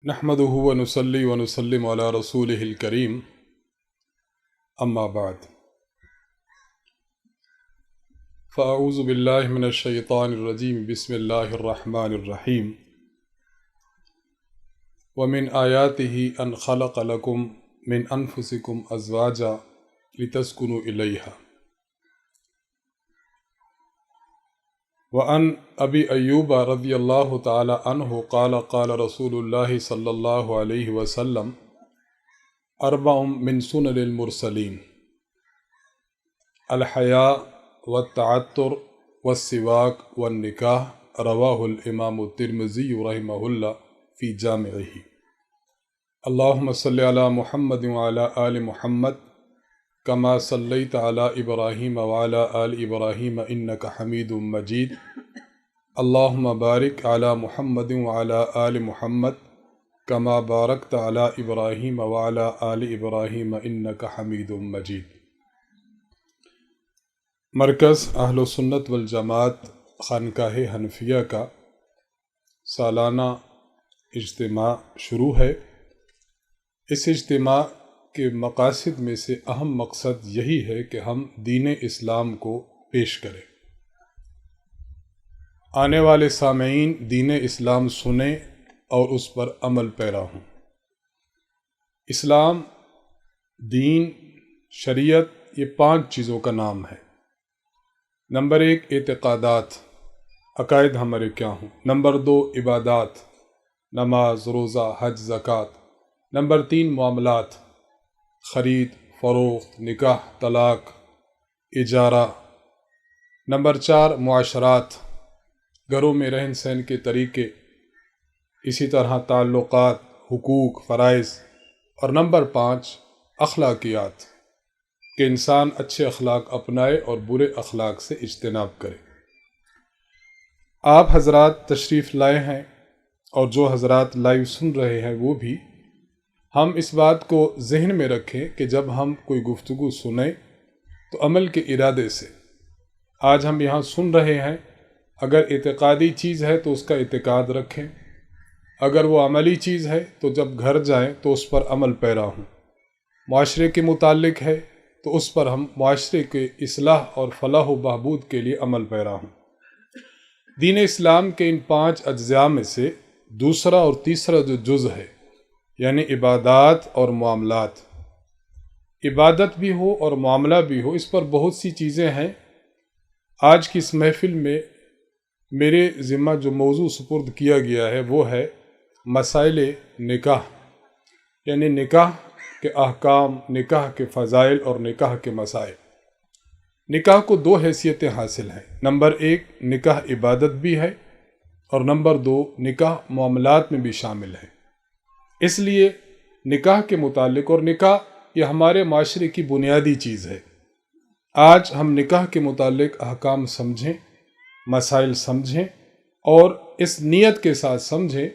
نحمده ونصلي ونسلم على رسوله الكريم اما بعد فاعوذ بالله من الشيطان الرجيم بسم الله الرحمن الرحيم ومن آياته ان خلق لكم من انفسكم ازواجا لتسكنوا اليها وعن ابی ایوب رضی اللہ تعالی عنہ قال قال رسول اللہ صلی اللہ علیہ وسلم اربع من سنن المرسلین الحیاء والتعطر والسواک والنکاح رواہ الامام الترمذی رحمہ اللہ فی جامعہ اللہم صلی علی محمد وعلی آل محمد کما صلیت علی ابراہیم وعلی آل ابراہیم انک حمید مجید اللہم بارک علی محمد وعلی آل محمد کما بارکت علی ابراہیم وعلی آل ابراہیم انک حمید مجید۔ مرکز اہل سنت والجماعت خانقاہ حنفیہ کا سالانہ اجتماع شروع ہے۔ اس اجتماع کے مقاصد میں سے اہم مقصد یہی ہے کہ ہم دین اسلام کو پیش کریں، آنے والے سامعین دین اسلام سنیں اور اس پر عمل پیرا ہوں۔ اسلام، دین، شریعت، یہ 5 چیزوں کا نام ہے۔ نمبر 1 اعتقادات، عقائد ہمارے کیا ہوں۔ نمبر 2 عبادات، نماز، روزہ، حج، زکوٰۃ۔ نمبر 3 معاملات، خرید، فروخت، نکاح، طلاق، اجارہ۔ نمبر 4 معاشرات، گھروں میں رہن سہن کے طریقے، اسی طرح تعلقات، حقوق، فرائض۔ اور نمبر 5 اخلاقیات، کہ انسان اچھے اخلاق اپنائے اور برے اخلاق سے اجتناب کرے۔ آپ حضرات تشریف لائے ہیں اور جو حضرات لائیو سن رہے ہیں وہ بھی، ہم اس بات کو ذہن میں رکھیں کہ جب ہم کوئی گفتگو سنیں تو عمل کے ارادے سے۔ آج ہم یہاں سن رہے ہیں، اگر اعتقادی چیز ہے تو اس کا اعتقاد رکھیں، اگر وہ عملی چیز ہے تو جب گھر جائیں تو اس پر عمل پیرا ہوں۔ معاشرے کے متعلق ہے تو اس پر ہم معاشرے کے اصلاح اور فلاح و بہبود کے لیے عمل پیرا ہوں۔ دین اسلام کے ان 5 اجزاء میں سے دوسرا اور تیسرا جو جز ہے، یعنی عبادات اور معاملات، عبادت بھی ہو اور معاملہ بھی ہو، اس پر بہت سی چیزیں ہیں۔ آج کی اس محفل میں میرے ذمہ جو موضوع سپرد کیا گیا ہے وہ ہے مسائل نکاح، یعنی نکاح کے احکام، نکاح کے فضائل اور نکاح کے مسائل۔ نکاح کو 2 حیثیتیں حاصل ہیں۔ نمبر 1 نکاح عبادت بھی ہے اور نمبر 2 نکاح معاملات میں بھی شامل ہے۔ اس لیے نکاح کے متعلق، اور نکاح یہ ہمارے معاشرے کی بنیادی چیز ہے، آج ہم نکاح کے متعلق احکام سمجھیں، مسائل سمجھیں، اور اس نیت کے ساتھ سمجھیں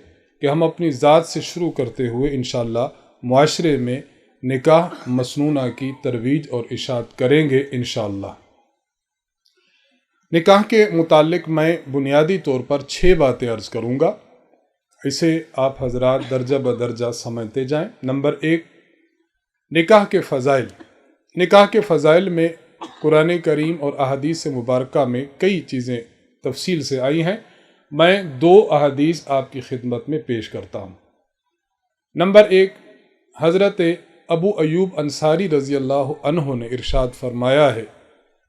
کہ ہم اپنی ذات سے شروع کرتے ہوئے انشاءاللہ معاشرے میں نکاح مسنونہ کی ترویج اور اشاعت کریں گے انشاءاللہ۔ نکاح کے متعلق میں بنیادی طور پر 6 باتیں عرض کروں گا، اسے آپ حضرات درجہ بدرجہ سمجھتے جائیں۔ نمبر 1 نکاح کے فضائل۔ نکاح کے فضائل میں قرآن کریم اور احادیث مبارکہ میں کئی چیزیں تفصیل سے آئی ہیں، میں 2 احادیث آپ کی خدمت میں پیش کرتا ہوں۔ نمبر 1 حضرت ابو ایوب انصاری رضی اللہ عنہ نے ارشاد فرمایا ہے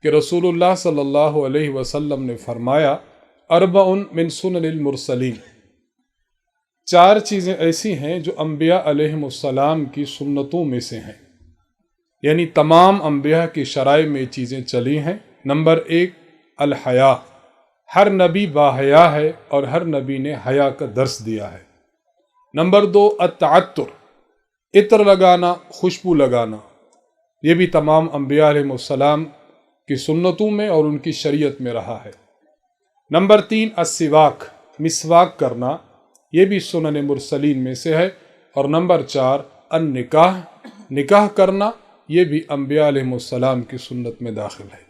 کہ رسول اللہ صلی اللہ علیہ وسلم نے فرمایا اربع من سنن المرسلین، 4 چیزیں ایسی ہیں جو انبیاء علیہم السلام کی سنتوں میں سے ہیں، یعنی تمام انبیاء کی شرائع میں چیزیں چلی ہیں۔ نمبر 1 الحیا، ہر نبی باحیا ہے اور ہر نبی نے حیا کا درس دیا ہے۔ نمبر 2 التعطر، عطر لگانا، خوشبو لگانا، یہ بھی تمام انبیاء علیہم السلام کی سنتوں میں اور ان کی شریعت میں رہا ہے۔ نمبر 3 السواک، مسواک کرنا، یہ بھی سنن مرسلین میں سے ہے۔ اور نمبر 4 النکاح، نکاح کرنا، یہ بھی انبیاء علیہ السلام کی سنت میں داخل ہے۔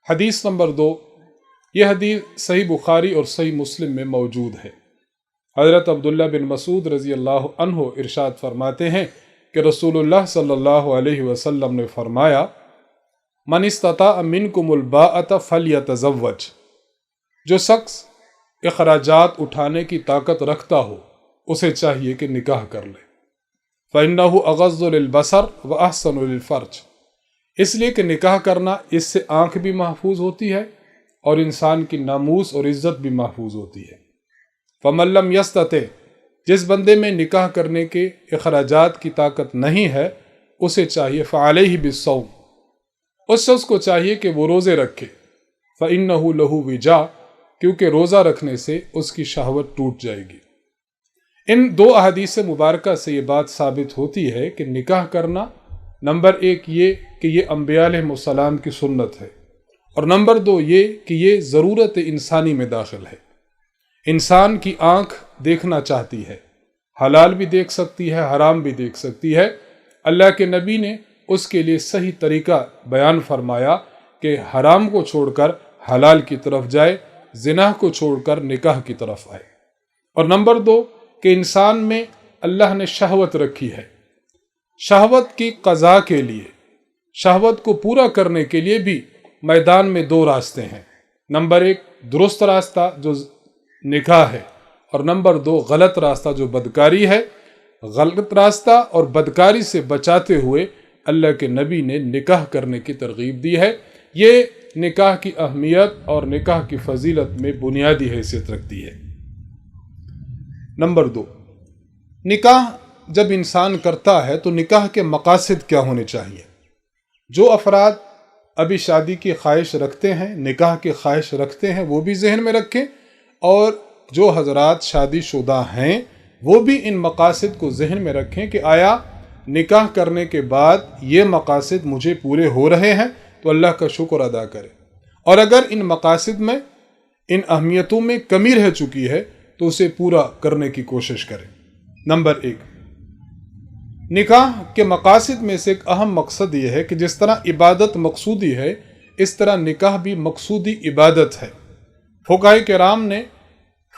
حدیث نمبر 2، یہ حدیث صحیح بخاری اور صحیح مسلم میں موجود ہے۔ حضرت عبداللہ بن مسعود رضی اللہ عنہ ارشاد فرماتے ہیں کہ رسول اللہ صلی اللہ علیہ وسلم نے فرمایا من استطاع منکم الباءۃ فلیتزوج، جو شخص اخراجات اٹھانے کی طاقت رکھتا ہو اسے چاہیے کہ نکاح کر لے، فإنہ اغض للبصر واحسن للفرج، اس لیے کہ نکاح کرنا اس سے آنکھ بھی محفوظ ہوتی ہے اور انسان کی ناموس اور عزت بھی محفوظ ہوتی ہے۔ فمن لم یستطع، جس بندے میں نکاح کرنے کے اخراجات کی طاقت نہیں ہے اسے چاہیے فعلیہ بالصوم، اس شخص کو چاہیے کہ وہ روزے رکھے، فإنہ لہ وجاء، کیونکہ روزہ رکھنے سے اس کی شہوت ٹوٹ جائے گی۔ ان دو احادیث مبارکہ سے یہ بات ثابت ہوتی ہے کہ نکاح کرنا نمبر ایک یہ کہ یہ انبیاء علیہ السلام کی سنت ہے، اور نمبر دو یہ کہ یہ ضرورت انسانی میں داخل ہے۔ انسان کی آنکھ دیکھنا چاہتی ہے، حلال بھی دیکھ سکتی ہے، حرام بھی دیکھ سکتی ہے۔ اللہ کے نبی نے اس کے لیے صحیح طریقہ بیان فرمایا کہ حرام کو چھوڑ کر حلال کی طرف جائے، زنا کو چھوڑ کر نکاح کی طرف آئے۔ اور نمبر دو کہ انسان میں اللہ نے شہوت رکھی ہے، شہوت کی قضاء کے لیے، شہوت کو پورا کرنے کے لیے بھی میدان میں دو راستے ہیں۔ نمبر ایک درست راستہ جو نکاح ہے، اور نمبر دو غلط راستہ جو بدکاری ہے۔ غلط راستہ اور بدکاری سے بچاتے ہوئے اللہ کے نبی نے نکاح کرنے کی ترغیب دی ہے۔ یہ نکاح کی اہمیت اور نکاح کی فضیلت میں بنیادی حیثیت رکھتی ہے۔ نمبر دو، نکاح جب انسان کرتا ہے تو نکاح کے مقاصد کیا ہونے چاہیے؟ جو افراد ابھی شادی کی خواہش رکھتے ہیں، نکاح کی خواہش رکھتے ہیں، وہ بھی ذہن میں رکھیں، اور جو حضرات شادی شدہ ہیں وہ بھی ان مقاصد کو ذہن میں رکھیں کہ آیا نکاح کرنے کے بعد یہ مقاصد مجھے پورے ہو رہے ہیں تو اللہ کا شکر ادا کرے، اور اگر ان مقاصد میں، ان اہمیتوں میں کمی رہ چکی ہے تو اسے پورا کرنے کی کوشش کریں۔ نمبر ایک، نکاح کے مقاصد میں سے ایک اہم مقصد یہ ہے کہ جس طرح عبادت مقصودی ہے اس طرح نکاح بھی مقصودی عبادت ہے۔ فقہاء کرام نے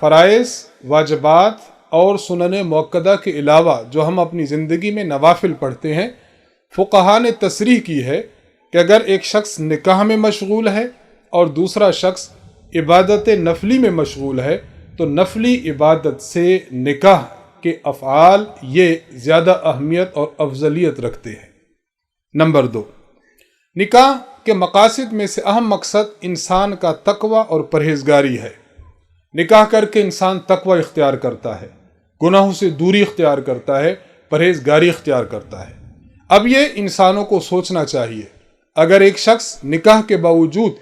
فرائض، واجبات اور سنن مؤکدہ کے علاوہ جو ہم اپنی زندگی میں نوافل پڑھتے ہیں، فقہاء نے تصریح کی ہے کہ اگر ایک شخص نکاح میں مشغول ہے اور دوسرا شخص عبادت نفلی میں مشغول ہے تو نفلی عبادت سے نکاح کے افعال یہ زیادہ اہمیت اور افضلیت رکھتے ہیں۔ نمبر دو، نکاح کے مقاصد میں سے اہم مقصد انسان کا تقوی اور پرہیزگاری ہے۔ نکاح کر کے انسان تقوی اختیار کرتا ہے، گناہوں سے دوری اختیار کرتا ہے، پرہیزگاری اختیار کرتا ہے۔ اب یہ انسانوں کو سوچنا چاہیے، اگر ایک شخص نکاح کے باوجود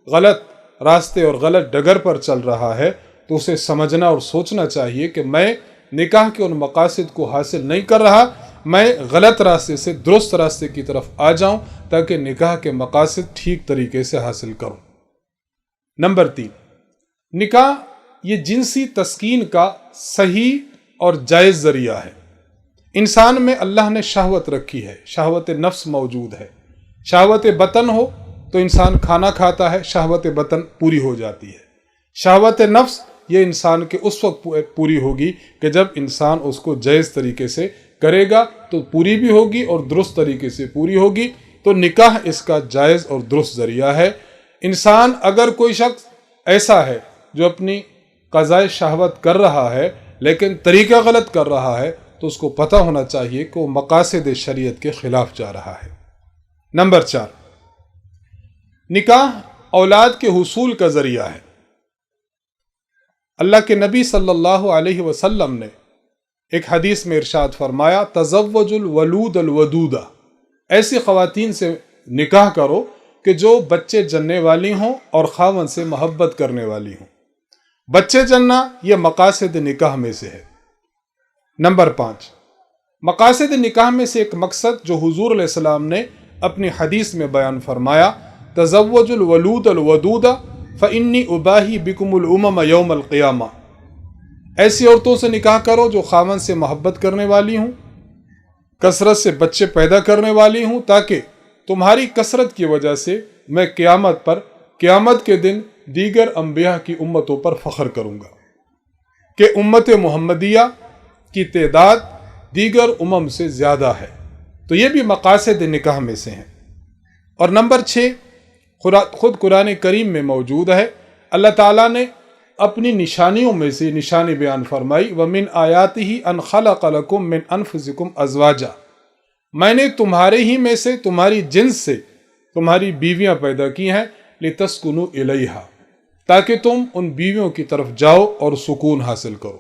غلط راستے اور غلط ڈگر پر چل رہا ہے تو اسے سمجھنا اور سوچنا چاہیے کہ میں نکاح کے ان مقاصد کو حاصل نہیں کر رہا، میں غلط راستے سے درست راستے کی طرف آ جاؤں تاکہ نکاح کے مقاصد ٹھیک طریقے سے حاصل کروں۔ نمبر تین، نکاح یہ جنسی تسکین کا صحیح اور جائز ذریعہ ہے۔ انسان میں اللہ نے شہوت رکھی ہے، شہوت نفس موجود ہے۔ شہوت بطن ہو تو انسان کھانا کھاتا ہے، شہوت بطن پوری ہو جاتی ہے۔ شہوت نفس یہ انسان کے اس وقت پوری ہوگی کہ جب انسان اس کو جائز طریقے سے کرے گا تو پوری بھی ہوگی اور درست طریقے سے پوری ہوگی، تو نکاح اس کا جائز اور درست ذریعہ ہے۔ انسان اگر کوئی شخص ایسا ہے جو اپنی قضاء شہوت کر رہا ہے لیکن طریقہ غلط کر رہا ہے تو اس کو پتہ ہونا چاہیے کہ وہ مقاصد شریعت کے خلاف جا رہا ہے۔ نمبر چار، نکاح اولاد کے حصول کا ذریعہ ہے۔ اللہ کے نبی صلی اللہ علیہ وسلم نے ایک حدیث میں ارشاد فرمایا، تزوج الولود الودودہ، ایسی خواتین سے نکاح کرو کہ جو بچے جننے والی ہوں اور خاوند سے محبت کرنے والی ہوں۔ بچے جننا یہ مقاصد نکاح میں سے ہے۔ نمبر پانچ، مقاصد نکاح میں سے ایک مقصد جو حضور علیہ السلام نے اپنی حدیث میں بیان فرمایا، تزوج الولود الودودہ فإنی اباہی بکم الامم یوم القیامہ، ایسی عورتوں سے نکاح کرو جو خاوند سے محبت کرنے والی ہوں، کثرت سے بچے پیدا کرنے والی ہوں، تاکہ تمہاری کثرت کی وجہ سے میں قیامت کے دن دیگر انبیاء کی امتوں پر فخر کروں گا۔ کہ امت محمدیہ کی تعداد دیگر امم سے زیادہ ہے، تو یہ بھی مقاصد نکاح میں سے ہیں۔ اور نمبر 6 خود قرآن کریم میں موجود ہے، اللہ تعالیٰ نے اپنی نشانیوں میں سے نشانی بیان فرمائی، وَمِنْ آیَاتِهِ أَنْ خَلَقَ لَكُم مِّنْ أَنفُسِكُمْ أَزْوَاجًا، میں نے تمہارے ہی میں سے تمہاری جنس سے تمہاری بیویاں پیدا کی ہیں، لِتَسْكُنُوا إِلَيْهَا، تاکہ تم ان بیویوں کی طرف جاؤ اور سکون حاصل کرو۔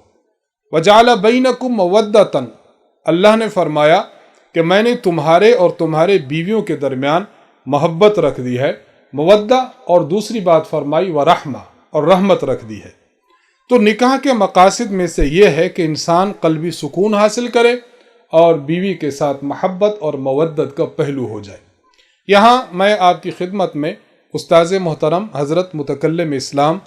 وَجَعَلَ بَيْنَكُمْ مَوَدَّةً، اللہ نے فرمایا کہ میں نے تمہارے اور تمہارے بیویوں کے درمیان محبت رکھ دی ہے، مودہ، اور دوسری بات فرمائی ورحمہ، اور رحمت رکھ دی ہے۔ تو نکاح کے مقاصد میں سے یہ ہے کہ انسان قلبی سکون حاصل کرے اور بیوی کے ساتھ محبت اور مودت کا پہلو ہو جائے۔ یہاں میں آپ کی خدمت میں استاذ محترم حضرت متکلم اسلام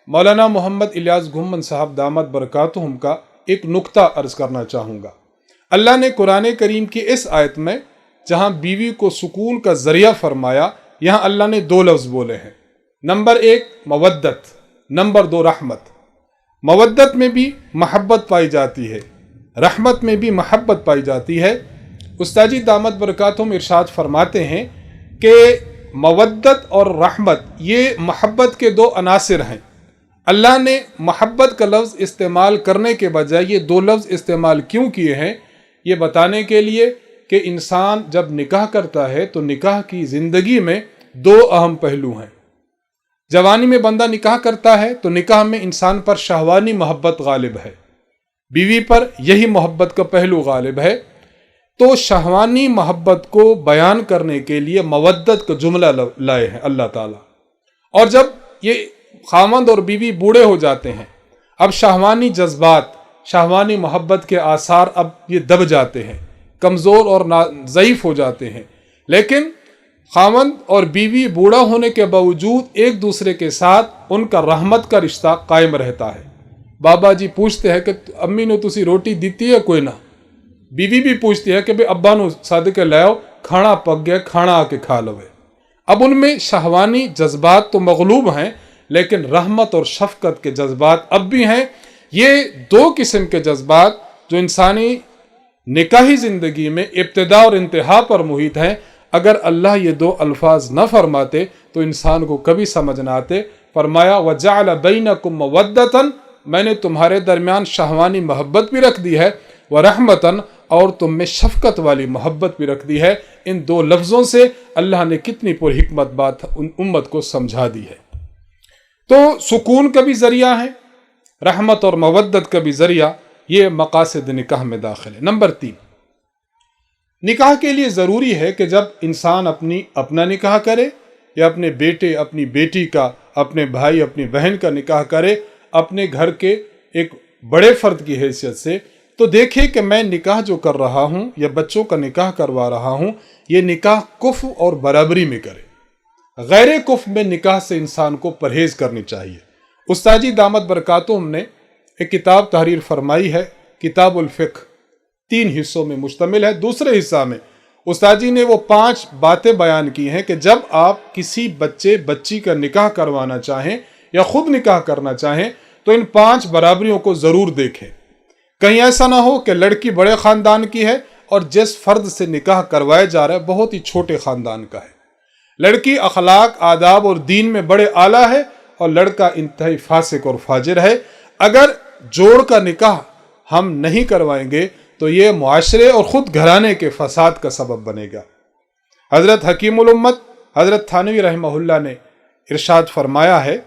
مولانا محمد الیاس گھمن صاحب دامت برکاتہم کا ایک نکتہ عرض کرنا چاہوں گا۔ اللہ نے قرآن کریم کی اس آیت میں جہاں بیوی کو سکون کا ذریعہ فرمایا، یہاں اللہ نے 2 لفظ بولے ہیں، نمبر 1 مودت، نمبر 2 رحمت۔ مودت میں بھی محبت پائی جاتی ہے، رحمت میں بھی محبت پائی جاتی ہے۔ استاد جی دامت برکاتہم ارشاد فرماتے ہیں کہ مودت اور رحمت یہ محبت کے 2 عناصر ہیں۔ اللہ نے محبت کا لفظ استعمال کرنے کے بجائے یہ 2 لفظ استعمال کیوں کیے ہیں، یہ بتانے کے لیے کہ انسان جب نکاح کرتا ہے تو نکاح کی زندگی میں 2 اہم پہلو ہیں۔ جوانی میں بندہ نکاح کرتا ہے تو نکاح میں انسان پر شہوانی محبت غالب ہے، بیوی پر یہی محبت کا پہلو غالب ہے، تو شہوانی محبت کو بیان کرنے کے لیے مودت کا جملہ لائے ہیں اللہ تعالیٰ۔ اور جب یہ خاوند اور بیوی بوڑھے ہو جاتے ہیں، اب شہوانی جذبات، شہوانی محبت کے آثار اب یہ دب جاتے ہیں، کمزور اور ضعیف ہو جاتے ہیں، لیکن خاوند اور بیوی بوڑھا ہونے کے باوجود ایک دوسرے کے ساتھ ان کا رحمت کا رشتہ قائم رہتا ہے۔ بابا جی پوچھتے ہیں کہ امی نے تسی روٹی دیتی ہے کوئی نہ، بیوی بھی پوچھتی ہے کہ بھئی ابا نو صادقے لاؤ، کھانا پک گیا، کھانا آ کے کھا لو۔ اب ان میں شہوانی جذبات تو مغلوب ہیں، لیکن رحمت اور شفقت کے جذبات اب بھی ہیں۔ یہ 2 قسم کے جذبات جو انسانی نکاحی زندگی میں ابتدا اور انتہا پر محیط ہیں، اگر اللہ یہ 2 الفاظ نہ فرماتے تو انسان کو کبھی سمجھ نہ آتے۔ فرمایا وَجَعَلَ بَيْنَكُمْ مَوَدَّةً، میں نے تمہارے درمیان شہوانی محبت بھی رکھ دی ہے، وَرَحْمَةً، اور تم میں شفقت والی محبت بھی رکھ دی ہے۔ ان 2 لفظوں سے اللہ نے کتنی پر حکمت بات امت کو سمجھا دی ہے۔ تو سکون کا بھی ذریعہ ہے، رحمت اور مودت کا بھی ذریعہ، یہ مقاصد نکاح میں داخل ہے۔ نمبر 3، نکاح کے لیے ضروری ہے کہ جب انسان اپنا نکاح کرے یا اپنے بیٹے اپنی بیٹی کا، اپنے بھائی اپنی بہن کا نکاح کرے اپنے گھر کے ایک بڑے فرد کی حیثیت سے، تو دیکھے کہ میں نکاح جو کر رہا ہوں یا بچوں کا نکاح کروا رہا ہوں، یہ نکاح کفر اور برابری میں کرے۔ غیر کفر میں نکاح سے انسان کو پرہیز کرنی چاہیے۔ استاد جی دامت برکاتہم نے ایک کتاب تحریر فرمائی ہے، کتاب الفقہ، 3 حصوں میں مشتمل ہے۔ دوسرے حصہ میں استاد جی نے وہ 5 باتیں بیان کی ہیں کہ جب آپ کسی بچی کا نکاح کروانا چاہیں یا خود نکاح کرنا چاہیں تو ان 5 برابریوں کو ضرور دیکھیں۔ کہیں ایسا نہ ہو کہ لڑکی بڑے خاندان کی ہے اور جس فرد سے نکاح کروایا جا رہا ہے بہت ہی چھوٹے خاندان کا ہے، لڑکی اخلاق، آداب اور دین میں بڑے اعلیٰ ہے اور لڑکا انتہائی فاسق اور فاجر ہے۔ اگر جوڑ کا نکاح ہم نہیں کروائیں گے تو یہ معاشرے اور خود گھرانے کے فساد کا سبب بنے گا۔ حضرت حکیم الامت حضرت تھانوی رحمہ اللہ نے ارشاد فرمایا ہے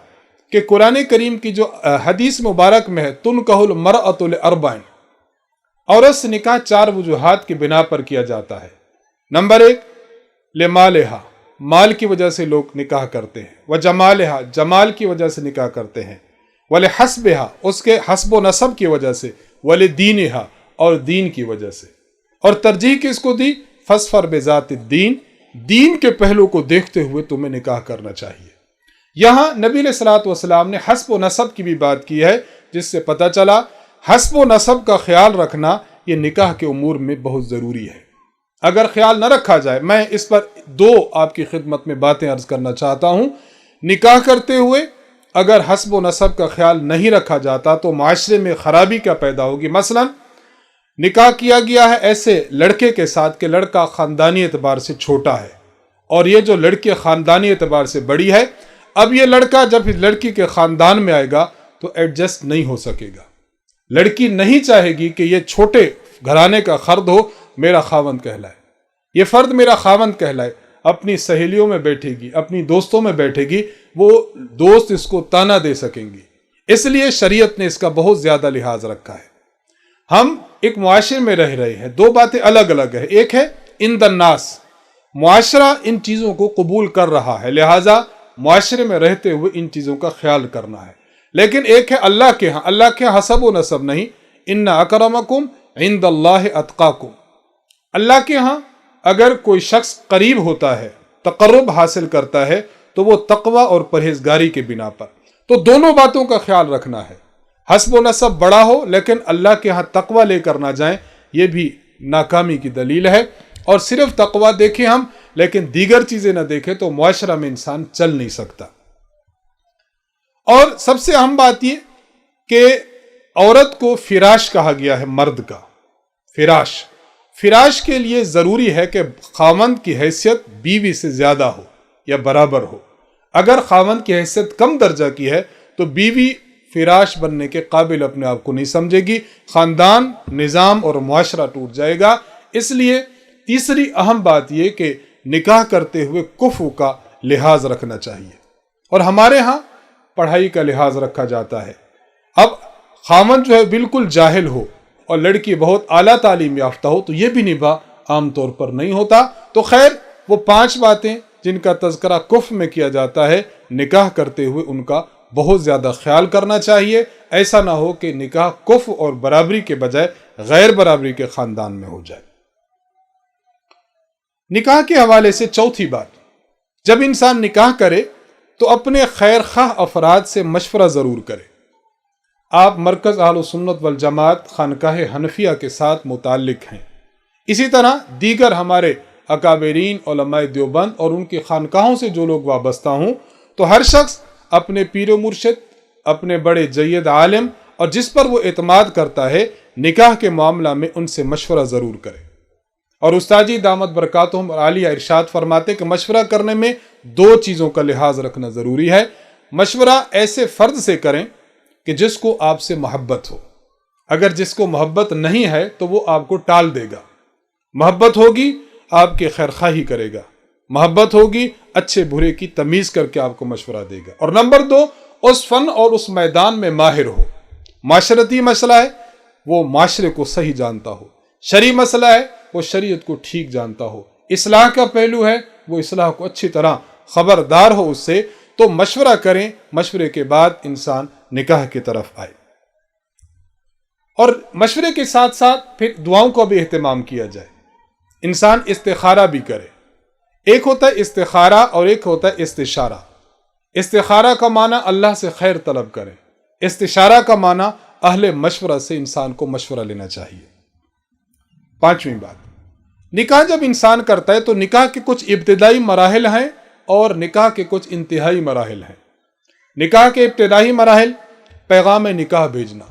کہ قرآن کریم کی جو حدیث مبارک میں ہے، تنکح المرأۃ لاربع، عورت سے نکاح 4 وجوہات کی بنا پر کیا جاتا ہے۔ نمبر 1 لمالہا، مال کی وجہ سے لوگ نکاح کرتے ہیں، وجمالہا، جمال کی وجہ سے نکاح کرتے ہیں، ولحسبہا، اس کے حسب و نسب کی وجہ سے، ولدینہا، اور دین کی وجہ سے۔ اور ترجیح کس کو دی؟ فاظفر بذات الدین، دین کے پہلو کو دیکھتے ہوئے تمہیں نکاح کرنا چاہیے۔ یہاں نبی علیہ الصلوۃ والسلام نے حسب و نسب کی بھی بات کی ہے، جس سے پتہ چلا حسب و نسب کا خیال رکھنا یہ نکاح کے امور میں بہت ضروری ہے۔ اگر خیال نہ رکھا جائے، میں اس پر 2 آپ کی خدمت میں باتیں عرض کرنا چاہتا ہوں۔ نکاح کرتے ہوئے اگر حسب و نسب کا خیال نہیں رکھا جاتا تو معاشرے میں خرابی کیا پیدا ہوگی۔ مثلا نکاح کیا گیا ہے ایسے لڑکے کے ساتھ کہ لڑکا خاندانی اعتبار سے چھوٹا ہے اور یہ جو لڑکی خاندانی اعتبار سے بڑی ہے، اب یہ لڑکا جب اس لڑکی کے خاندان میں آئے گا تو ایڈجسٹ نہیں ہو سکے گا۔ لڑکی نہیں چاہے گی کہ یہ چھوٹے گھرانے کا فرد ہو، میرا خاوند کہلائے، یہ فرد میرا خاوند کہلائے۔ اپنی سہیلیوں میں بیٹھے گی، اپنی دوستوں میں بیٹھے گی، وہ دوست اس کو تانا دے سکیں گی۔ اس لیے شریعت نے اس کا بہت زیادہ لحاظ رکھا ہے۔ ہم ایک معاشرے میں رہ رہے ہیں، دو باتیں الگ الگ ہیں۔ ایک ہے عند الناس، معاشرہ ان چیزوں کو قبول کر رہا ہے، لہٰذا معاشرے میں رہتے ہوئے ان چیزوں کا خیال کرنا ہے۔ لیکن ایک ہے اللہ کے ہاں، اللہ کے ہاں حسب و نسب نہیں، ان اکرمکم عند اللہ اتقاکم۔ اللہ کے ہاں اگر کوئی شخص قریب ہوتا ہے، تقرب حاصل کرتا ہے، تو وہ تقوی اور پرہیزگاری کے بنا پر۔ تو دونوں باتوں کا خیال رکھنا ہے، حسب و نسب بڑا ہو لیکن اللہ کے ہاں تقوی لے کر نہ جائیں، یہ بھی ناکامی کی دلیل ہے۔ اور صرف تقوی دیکھیں ہم لیکن دیگر چیزیں نہ دیکھیں تو معاشرہ میں انسان چل نہیں سکتا۔ اور سب سے اہم بات یہ کہ عورت کو فراش کہا گیا ہے، مرد کا فراش کے لیے ضروری ہے کہ خاوند کی حیثیت بیوی سے زیادہ ہو یا برابر ہو۔ اگر خاوند کی حیثیت کم درجہ کی ہے تو بیوی فراش بننے کے قابل اپنے آپ کو نہیں سمجھے گی، خاندان، نظام اور معاشرہ ٹوٹ جائے گا۔ اس لیے تیسری اہم بات یہ کہ نکاح کرتے ہوئے کفو کا لحاظ رکھنا چاہیے۔ اور ہمارے ہاں پڑھائی کا لحاظ رکھا جاتا ہے۔ اب خاوند جو ہے بالکل جاہل ہو اور لڑکی بہت اعلیٰ تعلیم یافتہ ہو تو یہ بھی نبھا عام طور پر نہیں ہوتا۔ تو خیر وہ 5 باتیں جن کا تذکرہ کفر میں کیا جاتا ہے، نکاح کرتے ہوئے ان کا بہت زیادہ خیال کرنا چاہیے۔ ایسا نہ ہو کہ نکاح کفر اور برابری کے بجائے غیر برابری کے خاندان میں ہو جائے۔ نکاح کے حوالے سے چوتھی بات، جب انسان نکاح کرے تو اپنے خیر خواہ افراد سے مشورہ ضرور کرے۔ آپ مرکز اہل سنت والجماعت خانقاہ حنفیہ کے ساتھ متعلق ہیں، اسی طرح دیگر ہمارے اکابرین علماء دیوبند اور ان کی خانقاہوں سے جو لوگ وابستہ ہوں، تو ہر شخص اپنے پیر و مرشد، اپنے بڑے جید عالم اور جس پر وہ اعتماد کرتا ہے، نکاح کے معاملہ میں ان سے مشورہ ضرور کرے۔ اور استاد جی دامت برکاتہم عالیہ ارشاد فرماتے کہ مشورہ کرنے میں 2 چیزوں کا لحاظ رکھنا ضروری ہے۔ مشورہ ایسے فرد سے کریں کہ جس کو آپ سے محبت ہو، اگر جس کو محبت نہیں ہے تو وہ آپ کو ٹال دے گا۔ محبت ہوگی آپ کے خیر خواہی کرے گا، محبت ہوگی اچھے برے کی تمیز کر کے آپ کو مشورہ دے گا۔ اور نمبر 2، اس فن اور اس میدان میں ماہر ہو۔ معاشرتی مسئلہ ہے وہ معاشرے کو صحیح جانتا ہو، شرعی مسئلہ ہے وہ شریعت کو ٹھیک جانتا ہو، اصلاح کا پہلو ہے وہ اصلاح کو اچھی طرح خبردار ہو اس سے۔ تو مشورہ کریں، مشورے کے بعد انسان نکاح کی طرف آئے۔ اور مشورے کے ساتھ ساتھ پھر دعاؤں کو بھی اہتمام کیا جائے، انسان استخارہ بھی کرے۔ ایک ہوتا ہے استخارہ اور ایک ہوتا ہے استشارہ۔ استخارہ کا معنی اللہ سے خیر طلب کرے، استشارہ کا معنی اہل مشورہ سے انسان کو مشورہ لینا چاہیے۔ 5ویں بات، نکاح جب انسان کرتا ہے تو نکاح کے کچھ ابتدائی مراحل ہیں اور نکاح کے کچھ انتہائی مراحل ہیں۔ نکاح کے ابتدائی مراحل، پیغام نکاح بھیجنا۔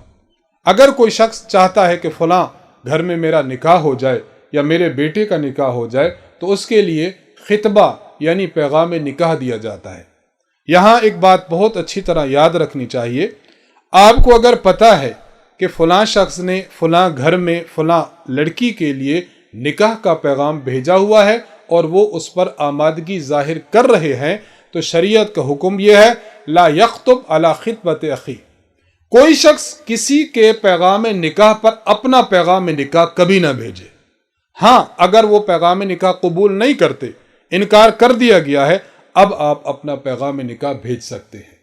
اگر کوئی شخص چاہتا ہے کہ فلاں گھر میں میرا نکاح ہو جائے یا میرے بیٹے کا نکاح ہو جائے تو اس کے لیے خطبہ یعنی پیغام نکاح دیا جاتا ہے۔ یہاں ایک بات بہت اچھی طرح یاد رکھنی چاہیے، آپ کو اگر پتہ ہے کہ فلاں شخص نے فلاں گھر میں فلاں لڑکی کے لیے نکاح کا پیغام بھیجا ہوا ہے اور وہ اس پر آمادگی ظاہر کر رہے ہیں تو شریعت کا حکم یہ ہے لا یخطب علی خطبۃ اخی، کوئی شخص کسی کے پیغام نکاح پر اپنا پیغام نکاح کبھی نہ بھیجے۔ ہاں اگر وہ پیغام نکاح قبول نہیں کرتے، انکار کر دیا گیا ہے، اب آپ اپنا پیغام نکاح بھیج سکتے ہیں۔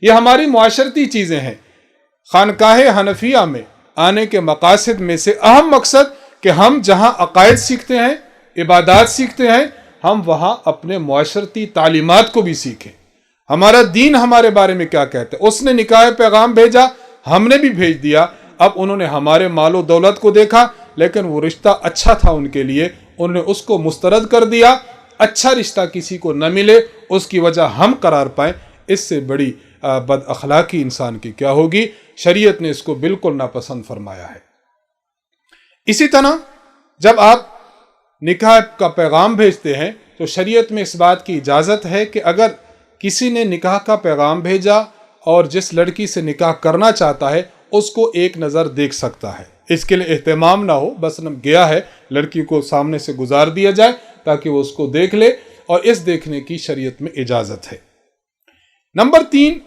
یہ ہماری معاشرتی چیزیں ہیں۔ خانقاہ حنفیہ میں آنے کے مقاصد میں سے اہم مقصد کہ ہم جہاں عقائد سیکھتے ہیں، عبادات سیکھتے ہیں، ہم وہاں اپنے معاشرتی تعلیمات کو بھی سیکھیں۔ ہمارا دین ہمارے بارے میں کیا کہتا ہے؟ اس نے نکاح پیغام بھیجا، ہم نے بھی بھیج دیا، اب انہوں نے ہمارے مال و دولت کو دیکھا لیکن وہ رشتہ اچھا تھا ان کے لیے، انہوں نے اس کو مسترد کر دیا۔ اچھا رشتہ کسی کو نہ ملے اس کی وجہ ہم قرار پائیں، اس سے بڑی بد اخلاقی انسان کی کیا ہوگی۔ شریعت نے اس کو بالکل ناپسند فرمایا ہے۔ اسی طرح جب آپ نکاح کا پیغام بھیجتے ہیں تو شریعت میں اس بات کی اجازت ہے کہ اگر کسی نے نکاح کا پیغام بھیجا اور جس لڑکی سے نکاح کرنا چاہتا ہے اس کو ایک نظر دیکھ سکتا ہے، اس کے لیے اہتمام نہ ہو، بس گیا ہے لڑکی کو سامنے سے گزار دیا جائے تاکہ وہ اس کو دیکھ لے، اور اس دیکھنے کی شریعت میں اجازت ہے۔ نمبر 3،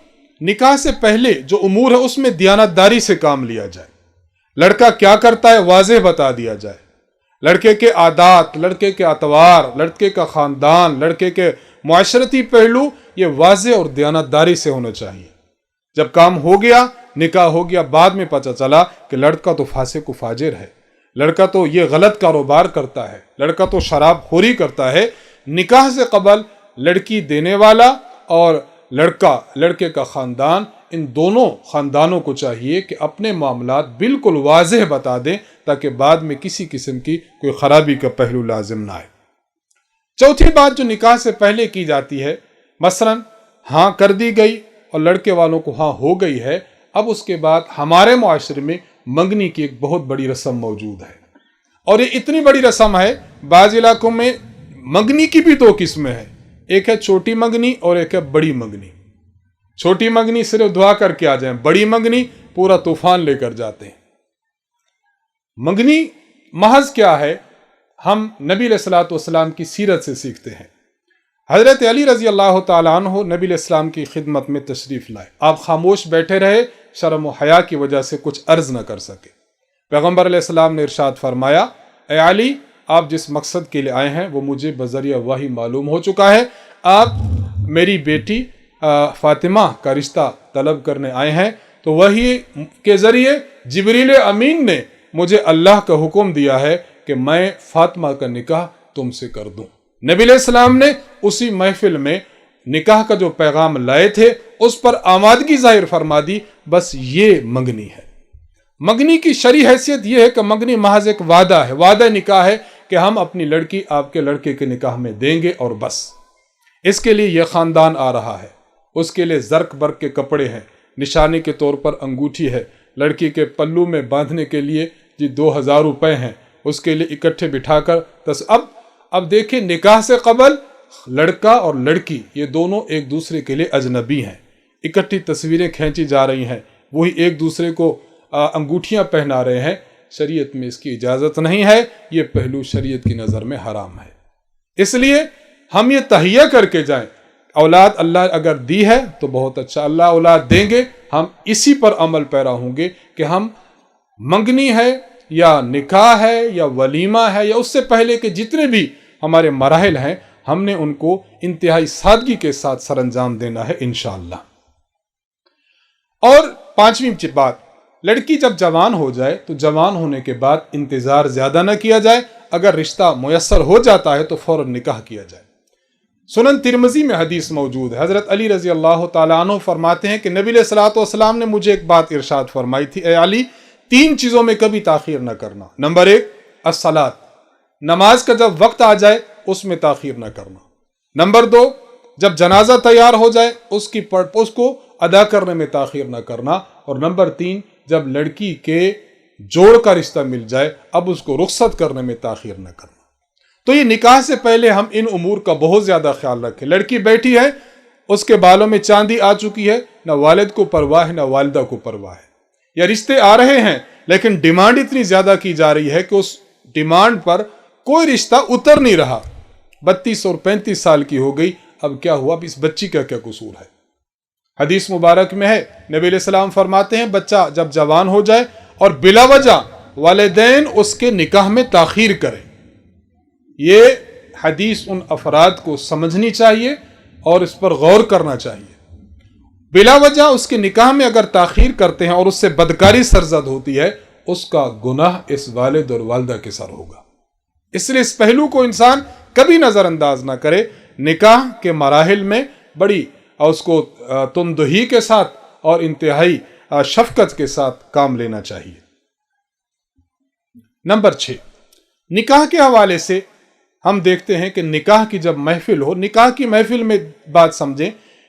نکاح سے پہلے جو امور ہے اس میں دیانتداری سے کام لیا جائے۔ لڑکا کیا کرتا ہے واضح بتا دیا جائے، لڑکے کے عادات، لڑکے کے اطوار، لڑکے کا خاندان، لڑکے کے معاشرتی پہلو، یہ واضح اور دیانتداری سے ہونا چاہیے۔ جب کام ہو گیا، نکاح ہو گیا، بعد میں پتہ چلا کہ لڑکا تو فاسق و فاجر ہے، لڑکا تو یہ غلط کاروبار کرتا ہے، لڑکا تو شراب خوری کرتا ہے، نکاح سے قبل لڑکی دینے والا اور لڑکے کا خاندان، ان دونوں خاندانوں کو چاہیے کہ اپنے معاملات بالکل واضح بتا دیں تاکہ بعد میں کسی قسم کی کوئی خرابی کا پہلو لازم نہ آئے۔ چوتھی بات جو نکاح سے پہلے کی جاتی ہے، مثلا ہاں کر دی گئی اور لڑکے والوں کو ہاں ہو گئی ہے، اب اس کے بعد ہمارے معاشرے میں منگنی کی ایک بہت بڑی رسم موجود ہے، اور یہ اتنی بڑی رسم ہے بعض علاقوں میں منگنی کی بھی 2 قسمیں ہیں، ایک ہے چھوٹی منگنی اور ایک ہے بڑی منگنی۔ چھوٹی منگنی صرف دعا کر کے آ جائیں، بڑی منگنی پورا طوفان لے کر جاتے ہیں۔ منگنی محض کیا ہے، ہم نبی علیہ الصلوۃ والسلام کی سیرت سے سیکھتے ہیں۔ حضرت علی رضی اللہ تعالیٰ عنہ نبی علیہ السلام کی خدمت میں تشریف لائے، آپ خاموش بیٹھے رہے، شرم و حیا کی وجہ سے کچھ عرض نہ کر سکے۔ پیغمبر علیہ السلام نے ارشاد فرمایا، اے علی، آپ جس مقصد کے لیے آئے ہیں وہ مجھے بذریعہ وحی معلوم ہو چکا ہے، آپ میری بیٹی فاطمہ کا رشتہ طلب کرنے آئے ہیں، تو وحی کے ذریعے جبریل امین نے مجھے اللہ کا حکم دیا ہے کہ میں فاطمہ کا نکاح تم سے کر دوں۔ نبی علیہ السلام نے اسی محفل میں نکاح کا جو پیغام لائے تھے اس پر آمادگی ظاہر فرما دی، بس یہ منگنی ہے۔ منگنی کی شرعی حیثیت یہ ہے کہ منگنی محض ایک وعدہ ہے، وعدہ نکاح ہے کہ ہم اپنی لڑکی آپ کے لڑکے کے نکاح میں دیں گے اور بس۔ اس کے لیے یہ خاندان آ رہا ہے، اس کے لیے زرق برق کے کپڑے ہیں، نشانی کے طور پر انگوٹھی ہے، لڑکی کے پلو میں باندھنے کے لیے 2000 روپے ہیں، اس کے لیے اکٹھے بٹھا کر اب دیکھیں، نکاح سے قبل لڑکا اور لڑکی یہ دونوں ایک دوسرے کے لیے اجنبی ہیں، اکٹھی تصویریں کھینچی جا رہی ہیں، وہی ایک دوسرے کو انگوٹھیاں پہنا رہے ہیں۔ شریعت میں اس کی اجازت نہیں ہے، یہ پہلو شریعت کی نظر میں حرام ہے۔ اس لیے ہم یہ تہیہ کر کے جائیں، اولاد اللہ اگر دی ہے تو بہت اچھا، اللہ اولاد دیں گے، ہم اسی پر عمل پیرا ہوں گے کہ ہم منگنی ہے یا نکاح ہے یا ولیمہ ہے یا اس سے پہلے کے جتنے بھی ہمارے مراحل ہیں، ہم نے ان کو انتہائی سادگی کے ساتھ سر انجام دینا ہے انشاءاللہ۔ اور 5ویں بات، لڑکی جب جوان ہو جائے تو جوان ہونے کے بعد انتظار زیادہ نہ کیا جائے، اگر رشتہ میسر ہو جاتا ہے تو فوراً نکاح کیا جائے۔ سنن ترمذی میں حدیث موجود ہے، حضرت علی رضی اللہ تعالیٰ عنہ فرماتے ہیں کہ نبی علیہ الصلوۃ والسلام نے مجھے ایک بات ارشاد فرمائی تھی، اے علی، 3 چیزوں میں کبھی تاخیر نہ کرنا۔ نمبر 1، الصلاۃ، نماز کا جب وقت آ جائے اس میں تاخیر نہ کرنا۔ نمبر 2، جب جنازہ تیار ہو جائے اس کو ادا کرنے میں تاخیر نہ کرنا۔ اور نمبر 3، جب لڑکی کے جوڑ کا رشتہ مل جائے اب اس کو رخصت کرنے میں تاخیر نہ کرنا۔ تو یہ نکاح سے پہلے ہم ان امور کا بہت زیادہ خیال رکھیں۔ لڑکی بیٹھی ہے، اس کے بالوں میں چاندی آ چکی ہے، نہ والد کو پرواہ ہے نہ والدہ کو پرواہ ہے، یا رشتے آ رہے ہیں لیکن ڈیمانڈ اتنی زیادہ کی جا رہی ہے کہ اس ڈیمانڈ پر کوئی رشتہ اتر نہیں رہا، 32 اور 35 سال کی ہو گئی، اب کیا ہوا، اب اس بچی کا کیا قصور ہے؟ حدیث مبارک میں ہے، نبی علیہ السلام فرماتے ہیں بچہ جب جوان ہو جائے اور بلا وجہ والدین اس کے نکاح میں تاخیر کریں۔ یہ حدیث ان افراد کو سمجھنی چاہیے اور اس پر غور کرنا چاہیے۔ بلا وجہ اس کے نکاح میں اگر تاخیر کرتے ہیں اور اس سے بدکاری سرزد ہوتی ہے، اس کا گناہ اس والد اور والدہ کے سر ہوگا۔ اس لیے اس پہلو کو انسان کبھی نظر انداز نہ کرے، نکاح کے مراحل میں بڑی اس کو تندہی کے ساتھ اور انتہائی شفقت کے ساتھ کام لینا چاہیے۔ نمبر 6، نکاح کے حوالے سے ہم دیکھتے ہیں کہ نکاح کی جب محفل ہو، نکاح کی محفل میں بات سمجھیں،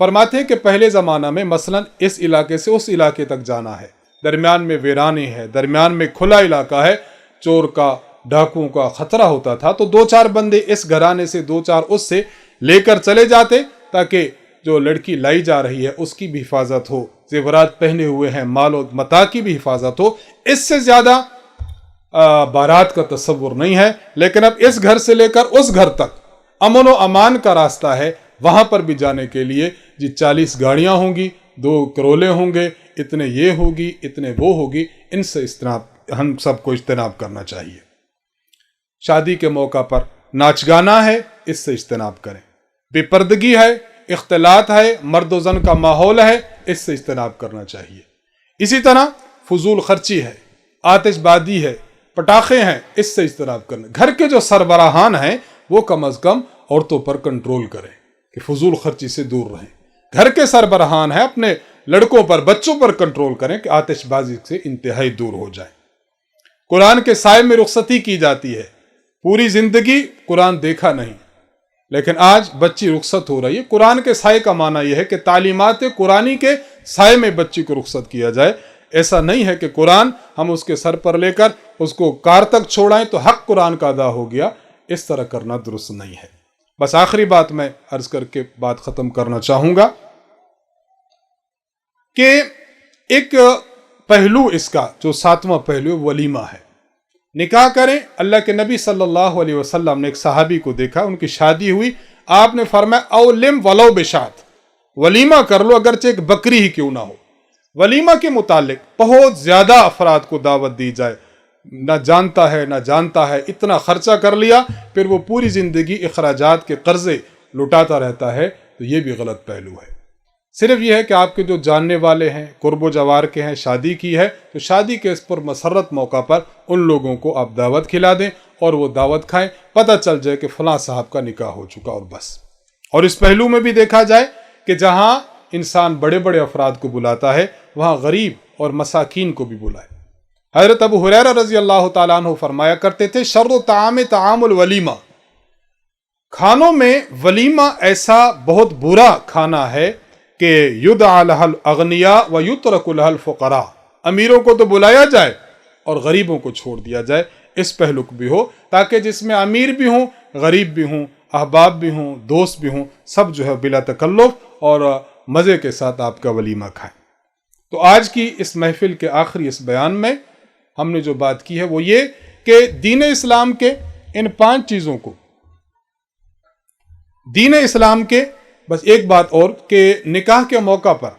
فرماتے ہیں کہ پہلے زمانہ میں مثلا اس علاقے سے اس علاقے تک جانا ہے، درمیان میں ویرانی ہے، درمیان میں کھلا علاقہ ہے، چور کا ڈاکوؤں کا خطرہ ہوتا تھا، تو 2-4 بندے اس گھرانے سے 2-4 اس سے لے کر چلے جاتے تاکہ جو لڑکی لائی جا رہی ہے اس کی بھی حفاظت ہو، زیورات پہنے ہوئے ہیں، مال و متاع کی بھی حفاظت ہو۔ اس سے زیادہ بارات کا تصور نہیں ہے، لیکن اب اس گھر سے لے کر اس گھر تک امن و امان کا راستہ ہے، وہاں پر بھی جانے کے لیے 40 گاڑیاں ہوں گی، 2 کرولے ہوں گے، اتنے یہ ہوگی، اتنے وہ ہوگی، ان سے اجتناب ہم سب کو اجتناب کرنا چاہیے۔ شادی کے موقع پر ناچ گانا ہے، اس سے اجتناب کریں۔ بے پردگی ہے، اختلاط ہے، مرد و زن کا ماحول ہے، اس سے اجتناب کرنا چاہیے۔ اسی طرح فضول خرچی ہے، آتش بازی ہے، پٹاخے ہیں، اس سے اجتناب کرنا۔ گھر کے جو سربراہان ہیں وہ کم از کم عورتوں پر کنٹرول کریں کہ فضول خرچی سے دور رہیں۔ گھر کے سربراہان ہیں اپنے لڑکوں پر، بچوں پر کنٹرول کریں کہ آتش بازی سے انتہائی دور ہو جائیں۔ قرآن کے سائے میں رخصتی کی جاتی ہے، پوری زندگی قرآن دیکھا نہیں، لیکن آج بچی رخصت ہو رہی ہے۔ قرآن کے سائے کا معنی یہ ہے کہ تعلیمات قرآنی کے سائے میں بچی کو رخصت کیا جائے۔ ایسا نہیں ہے کہ قرآن ہم اس کے سر پر لے کر اس کو کار تک چھوڑائیں تو حق قرآن کا ادا ہو گیا، اس طرح کرنا درست نہیں ہے۔ بس آخری بات میں عرض کر کے بات ختم کرنا چاہوں گا کہ ایک پہلو اس کا جو 7واں پہلو ولیمہ ہے۔ نکاح کریں، اللہ کے نبی صلی اللہ علیہ وسلم نے ایک صحابی کو دیکھا، ان کی شادی ہوئی، آپ نے فرمایا اولم ولو بشات، ولیمہ کر لو اگرچہ ایک بکری ہی کیوں نہ ہو۔ ولیمہ کے متعلق بہت زیادہ افراد کو دعوت دی جائے، نہ جانتا ہے اتنا خرچہ کر لیا، پھر وہ پوری زندگی اخراجات کے قرضے لٹاتا رہتا ہے، تو یہ بھی غلط پہلو ہے۔ صرف یہ ہے کہ آپ کے جو جاننے والے ہیں، قرب و جوار کے ہیں، شادی کی ہے، تو شادی کے اس پر مسرت موقع پر ان لوگوں کو آپ دعوت کھلا دیں اور وہ دعوت کھائیں، پتہ چل جائے کہ فلاں صاحب کا نکاح ہو چکا اور بس۔ اور اس پہلو میں بھی دیکھا جائے کہ جہاں انسان بڑے بڑے افراد کو بلاتا ہے، وہاں غریب اور مساکین کو بھی بلائے۔ حضرت ابو ہریرہ رضی اللہ تعالیٰ عنہ فرمایا کرتے تھے، شر طعام طعام الولیمہ، کھانوں میں ولیمہ ایسا بہت برا کھانا ہے کہ یدعى لها الاغنیاء ویترک لها الفقراء، امیروں کو تو بلایا جائے اور غریبوں کو چھوڑ دیا جائے۔ اس پہلو بھی ہو تاکہ جس میں امیر بھی ہوں، غریب بھی ہوں، احباب بھی ہوں، دوست بھی ہوں، سب جو ہے بلا تکلف اور مزے کے ساتھ آپ کا ولیمہ کھائیں۔ تو آج کی اس محفل کے آخری اس بیان میں ہم نے جو بات کی ہے وہ یہ کہ دین اسلام کے ان 5 چیزوں کو، دین اسلام کے بس ایک بات اور کہ نکاح کے موقع پر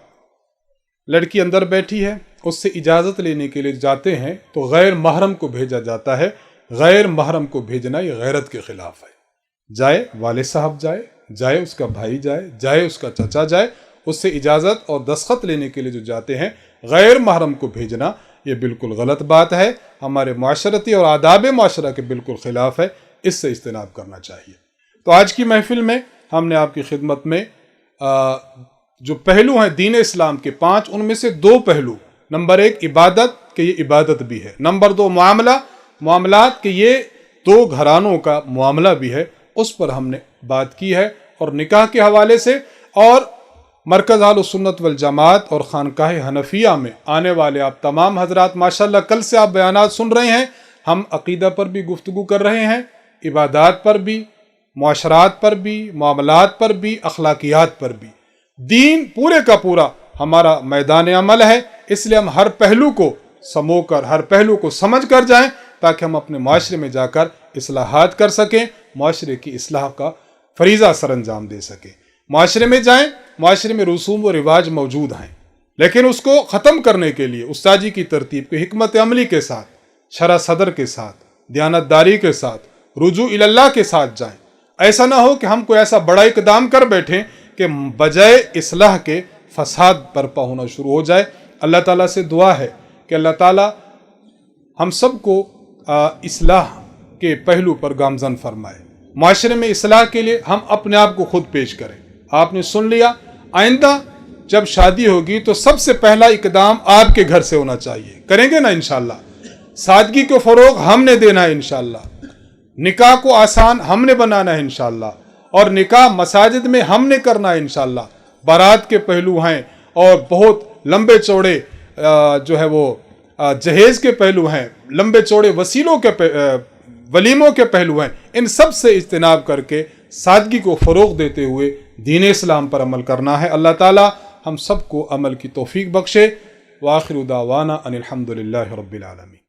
لڑکی اندر بیٹھی ہے، اس سے اجازت لینے کے لیے جاتے ہیں تو غیر محرم کو بھیجا جاتا ہے۔ غیر محرم کو بھیجنا یہ غیرت کے خلاف ہے۔ جائے والد صاحب جائے، جائے اس کا بھائی جائے، جائے اس کا چچا جائے، اس سے اجازت اور دستخط لینے کے لیے جو جاتے ہیں، غیر محرم کو بھیجنا یہ بالکل غلط بات ہے، ہمارے معاشرتی اور آداب معاشرہ کے بالکل خلاف ہے، اس سے اجتناب کرنا چاہیے۔ تو آج کی محفل میں ہم نے آپ کی خدمت میں جو پہلو ہیں دین اسلام کے 5، ان میں سے 2 پہلو، نمبر 1 عبادت کہ یہ عبادت بھی ہے، نمبر 2 معاملات کہ یہ 2 گھرانوں کا معاملہ بھی ہے، اس پر ہم نے بات کی ہے۔ اور نکاح کے حوالے سے اور مرکز اہل سنت والجماعت اور خانقاہ حنفیہ میں آنے والے آپ تمام حضرات ماشاءاللہ کل سے آپ بیانات سن رہے ہیں، ہم عقیدہ پر بھی گفتگو کر رہے ہیں، عبادات پر بھی، معاشرات پر بھی، معاملات پر بھی، اخلاقیات پر بھی۔ دین پورے کا پورا ہمارا میدان عمل ہے، اس لیے ہم ہر پہلو کو سمو کر، ہر پہلو کو سمجھ کر جائیں تاکہ ہم اپنے معاشرے میں جا کر اصلاحات کر سکیں، معاشرے کی اصلاح کا فریضہ سر انجام دے سکیں۔ معاشرے میں جائیں، معاشرے میں رسوم و رواج موجود ہیں، لیکن اس کو ختم کرنے کے لیے استاد جی کی ترتیب کے حکمت عملی کے ساتھ، شرح صدر کے ساتھ، دیانتداری کے ساتھ، رجوع اللہ کے ساتھ جائیں۔ ایسا نہ ہو کہ ہم کوئی ایسا بڑا اقدام کر بیٹھیں کہ بجائے اصلاح کے فساد برپا ہونا شروع ہو جائے۔ اللہ تعالیٰ سے دعا ہے کہ اللہ تعالیٰ ہم سب کو اصلاح کے پہلو پر گامزن فرمائے۔ معاشرے میں اصلاح کے لیے ہم اپنے آپ کو خود پیش کریں۔ آپ نے سن لیا، آئندہ جب شادی ہوگی تو سب سے پہلا اقدام آپ کے گھر سے ہونا چاہیے، کریں گے نا انشاءاللہ؟ سادگی کو فروغ ہم نے دینا ہے انشاءاللہ، نکاح کو آسان ہم نے بنانا ہے انشاءاللہ، اور نکاح مساجد میں ہم نے کرنا ہے انشاءاللہ۔ بارات کے پہلو ہیں اور بہت لمبے چوڑے جو ہے وہ جہیز کے پہلو ہیں، لمبے چوڑے وسیلوں کے ولیموں کے پہلو ہیں، ان سب سے اجتناب کر کے سادگی کو فروغ دیتے ہوئے دین اسلام پر عمل کرنا ہے۔ اللہ تعالی ہم سب کو عمل کی توفیق بخشے۔ وآخر دعوانا ان الحمد للہ رب العالمین۔